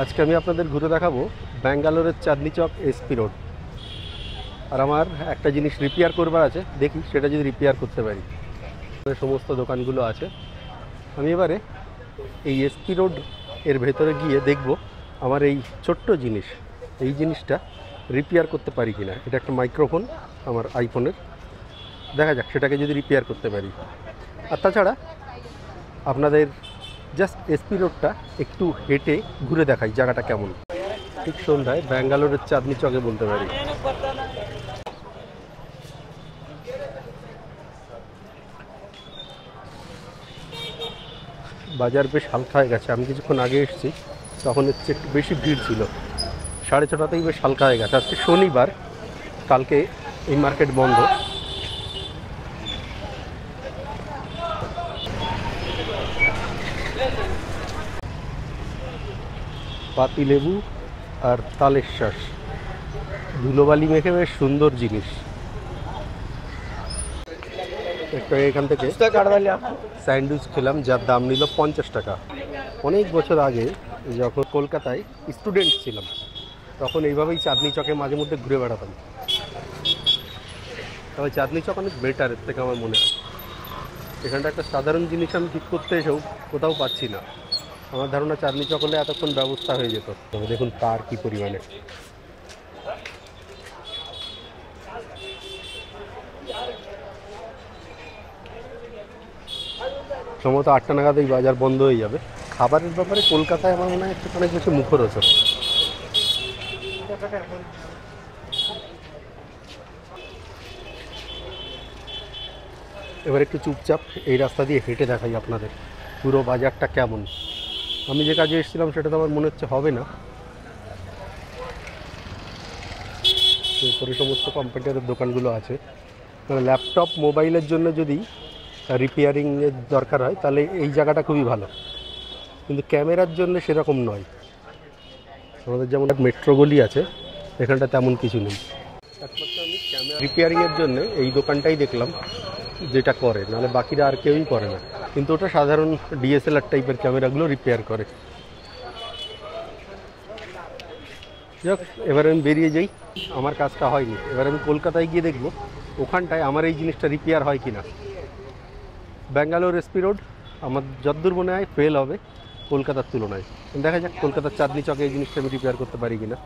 আজকে আমি আপনাদের ঘুরে দেখাবো ব্যাঙ্গালোরের চাঁদনি চক এসপি রোড। আর আমার একটা জিনিস রিপেয়ার করবার আছে, দেখি সেটা যদি রিপেয়ার করতে পারি। সমস্ত দোকানগুলো আছে। আমি এবারে এই এসপি রোড এর ভেতরে গিয়ে দেখব আমার এই ছোট্ট জিনিস, এই জিনিসটা রিপেয়ার করতে পারি কিনা। এটা একটা মাইক্রোফোন আমার আইফোনের, দেখা যাক সেটাকে যদি রিপেয়ার করতে পারি। আর তাছাড়া আপনাদের জাস্ট এসপি রোডটা একটু হেঁটে ঘুরে দেখাই জায়গাটা কেমন। ঠিক সন্ধ্যায় ব্যাঙ্গালোরের চাঁদনি চকে বলতে পারি। বাজার বেশ হালকা হয়ে গেছে, আমি কিছুক্ষণ আগে এসেছি তখন হচ্ছে একটু বেশি ভিড় ছিল। 6:30তেই বেশ হালকা হয়ে গেছে। আজকে শনিবার, কালকে এই মার্কেট বন্ধ। পাতিলেবু আর তালের শ্বাস, ধুলোবালি মেখে বেশ সুন্দর জিনিস। একটা এখান থেকে স্যান্ডউইচ খেলাম, যার দাম নিল 50 টাকা। অনেক বছর আগে যখন কলকাতায় স্টুডেন্ট ছিলাম তখন এইভাবেই চাঁদনি চকে মাঝে মধ্যে ঘুরে বেড়াতাম। তবে চাঁদনি চক অনেক বেটার এর থেকে আমার মনে হয়। এখানটা একটা সাধারণ জিনিস আমি ঠিক করতে এসেও কোথাও পাচ্ছি না। আমার ধারণা চাঁদনি চক হলে এতক্ষণ ব্যবস্থা হয়ে যেত। তবে দেখুন কার কী পরিমাণে। সম্ভবত 8টা নাগাদ এই বাজার বন্ধ হয়ে যাবে। খাবারের ব্যাপারে কলকাতায় আমার মনে হয় একটু অনেক বেশি মুখরোচক। এবার একটু চুপচাপ এই রাস্তা দিয়ে হেঁটে দেখাই আপনাদের পুরো বাজারটা কেমন। আমি যে কাজে এসেছিলাম সেটা তো আমার মনে হচ্ছে হবে না। উপরে সমস্ত কম্পিউটারের দোকানগুলো আছে। মানে ল্যাপটপ মোবাইলের জন্য যদি রিপেয়ারিংয়ের দরকার হয় তাহলে এই জায়গাটা খুবই ভালো, কিন্তু ক্যামেরার জন্য সেরকম নয়। আমাদের যেমন মেট্রো গলি আছে, এখানটা তেমন কিছু নেই। একমাত্র আমি ক্যামেরা রিপেয়ারিংয়ের জন্য এই দোকানটাই দেখলাম যেটা করে, নাহলে বাকিরা আর কেউই করে না। কিন্তু ওটা সাধারণ ডিএসএলআর টাইপের ক্যামেরাগুলো রিপেয়ার করে। যাক, এবার আমি বেরিয়ে যাই, আমার কাজটা হয়নি। এবার আমি কলকাতায় গিয়ে দেখব ওখানটায় আমার এই জিনিসটা রিপেয়ার হয় কি না। ব্যাঙ্গালোর এসপি রোড আমার যতদূর মনে হয় ফেল হবে কলকাতার তুলনায়। দেখা যাক কলকাতার চাঁদনি চকে এই জিনিসটা আমি রিপেয়ার করতে পারি কিনা।